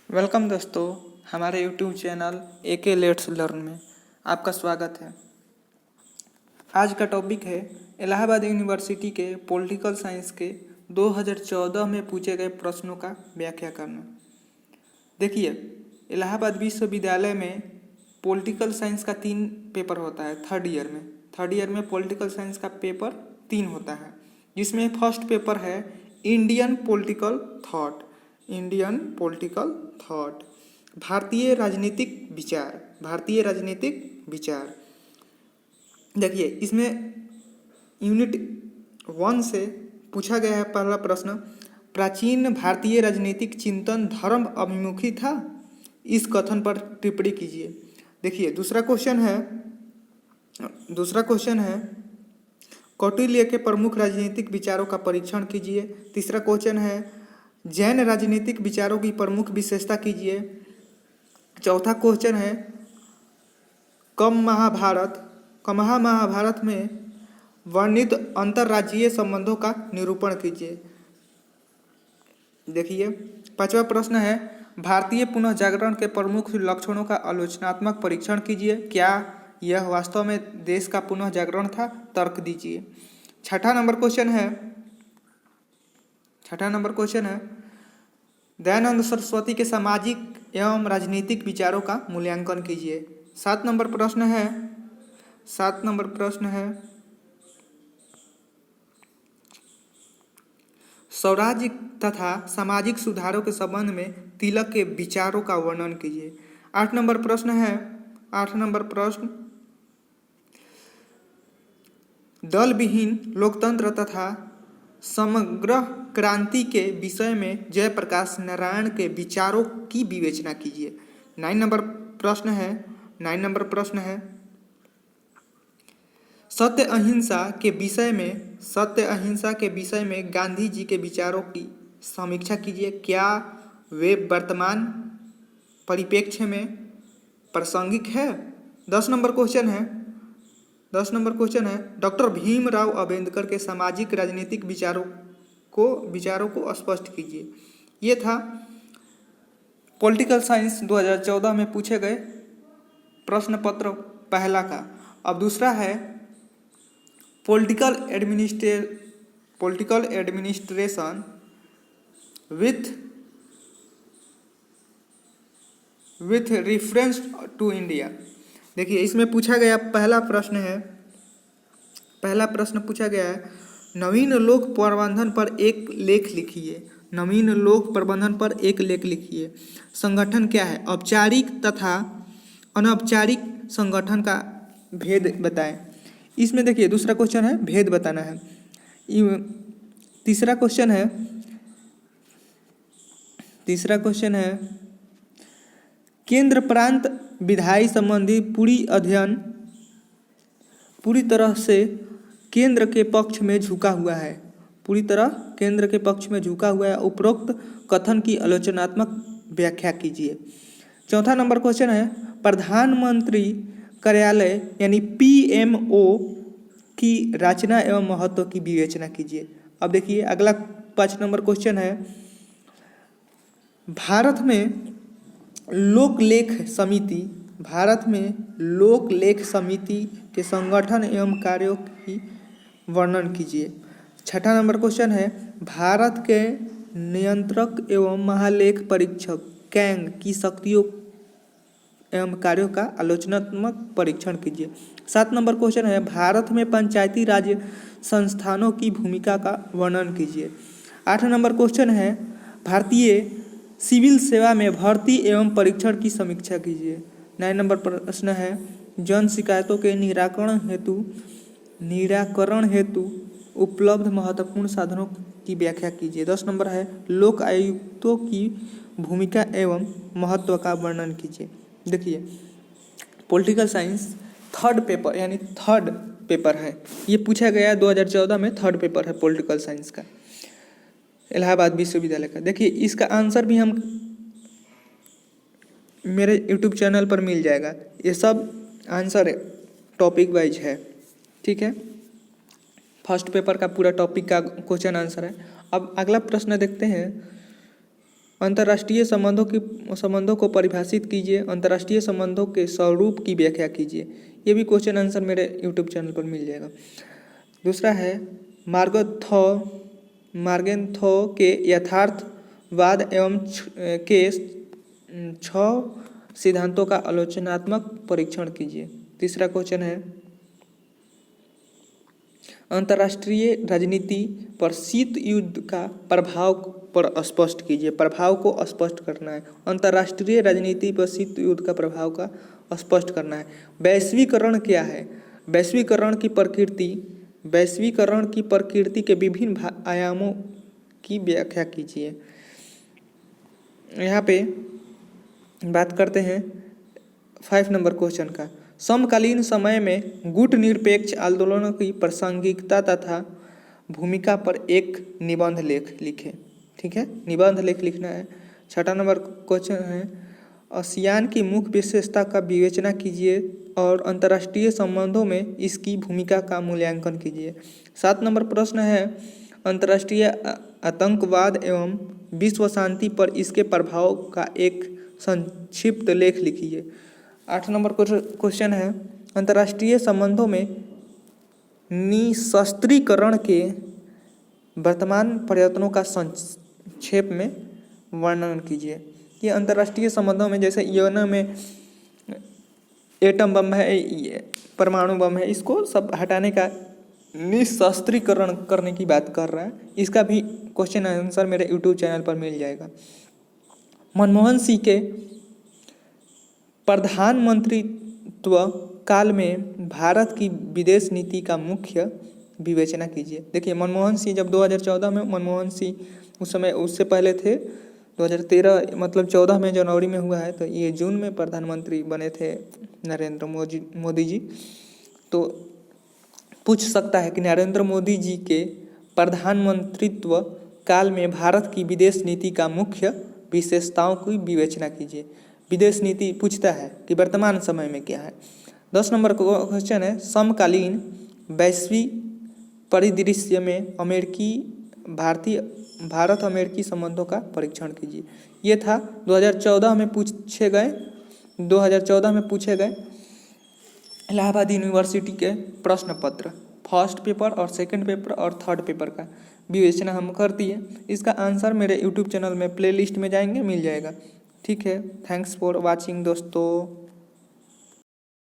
Welcome दोस्तों, हमारे YouTube channel AK let's learn में आपका स्वागत है। आज का टॉपिक है इलाहाबाद यूनिवर्सिटी के पॉलिटिकल साइंस के 2014 में पूछे गए प्रश्नों का व्याख्या करना। देखिए, इलाहाबाद विश्वविद्यालय में पॉलिटिकल साइंस का 3 पेपर होता है। थर्ड ईयर में पॉलिटिकल साइंस का पेपर 3 होता है, जिसमें फर्स्ट पेपर है इंडियन पॉलिटिकल थॉट, भारतीय राजनीतिक विचार। देखिए, इसमें यूनिट 1 से पूछा गया है पहला प्रश्न, प्राचीन भारतीय राजनीतिक चिंतन धर्म अभिमुखी था, इस कथन पर टिप्पणी कीजिए। देखिए, दूसरा क्वेश्चन है कौटिल्य के प्रमुख राजनीतिक विचारों का परीक्षण कीजिए। तीसरा क्वेश्चन है जैन राजनीतिक विचारों की प्रमुख विशेषता कीजिए। चौथा क्वेश्चन है महाभारत में वर्णित अंतर्राज्यीय संबंधों का निरूपण कीजिए। देखिए, पांचवा प्रश्न है भारतीय पुनः जागरण के प्रमुख लक्षणों का आलोचनात्मक परीक्षण कीजिए। क्या यह वास्तव में देश का पुनः जागरण था? तर्क दीजिए। छठा नंबर क्वेश्चन है दयानंद सरस्वती के सामाजिक एवं राजनीतिक विचारों का मूल्यांकन कीजिए। 7 नंबर प्रश्न है स्वराज्य तथा सामाजिक सुधारों के संबंध में तिलक के विचारों का वर्णन कीजिए। 8 नंबर प्रश्न दल विहीन लोकतंत्र तथा समग्र क्रांति के विषय में जयप्रकाश नारायण के विचारों की विवेचना कीजिए। 9 नंबर प्रश्न है सत्य अहिंसा के विषय में गांधी जी के विचारों की समीक्षा कीजिए। क्या वे वर्तमान परिप्रेक्ष्य में प्रासंगिक है? 10 नंबर क्वेश्चन है डॉक्टर भीमराव अंबेडकर के सामाजिक राजनीतिक विचारों को स्पष्ट कीजिए। ये था पॉलिटिकल साइंस 2014 में पूछे गए प्रश्न पत्र पहला का। अब दूसरा है political administration with reference to India. देखिए, इसमें पूछा गया पहला प्रश्न पूछा गया है नवीन लोक प्रबंधन पर एक लेख लिखिए। संगठन क्या है? औपचारिक तथा अनौपचारिक संगठन का भेद बताएं। इसमें देखिए, दूसरा क्वेश्चन है भेद बताना है। तीसरा क्वेश्चन है केंद्र प्रांत विधायी संबंधी पूरी तरह से केंद्र के पक्ष में झुका हुआ है। उपरोक्त कथन की आलोचनात्मक व्याख्या कीजिए। चौथा नंबर क्वेश्चन है प्रधानमंत्री कार्यालय यानी PMO की रचना एवं महत्व की विवेचना कीजिए। अब देखिए, अगला 5 नंबर क्वेश्चन है भारत में लोकलेख समिति के संगठन एवं कार्यों की वर्णन कीजिए। छठा नंबर क्वेश्चन है भारत के नियंत्रक एवं महालेख परीक्षक कैंग की शक्तियों एवं कार्यों का आलोचनात्मक परीक्षण कीजिए। 7 नंबर क्वेश्चन है भारत में पंचायती राज संस्थानों की भूमिका का वर्णन कीजिए। 8 नंबर क्वेश्चन है भारतीय सिविल सेवा में भर्ती एवं परीक्षण की समीक्षा कीजिए। 9 नंबर प्रश्न है जन शिकायतों के निराकरण हेतु उपलब्ध महत्वपूर्ण साधनों की व्याख्या कीजिए। 10 नंबर है लोक आयुक्तों की भूमिका एवं महत्व का वर्णन कीजिए। देखिए, पॉलिटिकल साइंस थर्ड पेपर है। ये पूछा गया 2014 में थर्ड पेपर है पॉलिटिकल साइंस का, इलाहाबाद विश्वविद्यालय का। देखिए, इसका आंसर भी हम मेरे यूट्यूब चैनल पर मिल जाएगा। ये सब आंसर टॉपिक वाइज है, ठीक है। फर्स्ट पेपर का पूरा टॉपिक का क्वेश्चन आंसर है। अब अगला प्रश्न देखते हैं अंतर्राष्ट्रीय संबंधों को परिभाषित कीजिए। अंतर्राष्ट्रीय संबंधों के स्वरूप की व्याख्या कीजिए। ये भी क्वेश्चन आंसर मेरे यूट्यूब चैनल पर मिल जाएगा। दूसरा है मार्गेंथो के यथार्थवाद एवं के 6 सिद्धांतों का आलोचनात्मक परीक्षण कीजिए। तीसरा क्वेश्चन है अंतर्राष्ट्रीय राजनीति पर शीत युद्ध का प्रभाव पर स्पष्ट कीजिए। प्रभाव को स्पष्ट करना है। अंतर्राष्ट्रीय राजनीति पर शीत युद्ध का प्रभाव का स्पष्ट करना है। वैश्वीकरण क्या है? वैश्वीकरण की प्रकृति के विभिन्न आयामों की व्याख्या कीजिए। यहाँ पे बात करते हैं 5 नंबर क्वेश्चन का। समकालीन समय में गुट निरपेक्ष आंदोलनों की प्रासंगिकता तथा भूमिका पर एक निबंध लेख लिखें। ठीक है, निबंध लेख लिखना है। 6 नंबर क्वेश्चन है आसियान की मुख्य विशेषता का विवेचना कीजिए और अंतर्राष्ट्रीय संबंधों में इसकी भूमिका का मूल्यांकन कीजिए। 7 नंबर प्रश्न है अंतर्राष्ट्रीय आतंकवाद एवं विश्व शांति पर इसके प्रभाव का एक संक्षिप्त लेख लिखिए। 8 नंबर क्वेश्चन है अंतर्राष्ट्रीय संबंधों में निशस्त्रीकरण के वर्तमान प्रयत्नों का संक्षेप में वर्णन कीजिए। ये अंतर्राष्ट्रीय संबंधों में जैसे यूएन में एटम बम है, परमाणु बम है, इसको सब हटाने का निशस्त्रीकरण करने की बात कर रहा है। इसका भी क्वेश्चन आंसर मेरे यूट्यूब चैनल पर मिल जाएगा। मनमोहन सिंह के प्रधानमंत्रित्व काल में भारत की विदेश नीति का मुख्य विवेचना कीजिए। देखिए मनमोहन सिंह जब 2014 में मनमोहन सिंह उस समय उससे पहले थे 2013 मतलब 14 में जनवरी में हुआ है, तो ये जून में प्रधानमंत्री बने थे नरेंद्र मोदी जी। तो पूछ सकता है कि नरेंद्र मोदी जी के प्रधानमंत्रित्व काल में भारत की विदेश नीति का मुख्य विशेषताओं की विवेचना कीजिए। विदेश नीति पूछता है कि वर्तमान समय में क्या है। 10 नंबर क्वेश्चन है समकालीन वैश्विक परिदृश्य में भारत अमेरिकी संबंधों का परीक्षण कीजिए। ये था 2014 में पूछे गए इलाहाबाद यूनिवर्सिटी के प्रश्न पत्र फर्स्ट पेपर और सेकंड पेपर और थर्ड पेपर का विवेचना हम कर दिए। इसका आंसर मेरे यूट्यूब चैनल में प्लेलिस्ट में जाएंगे मिल जाएगा। ठीक है, थैंक्स फॉर वाचिंग दोस्तों।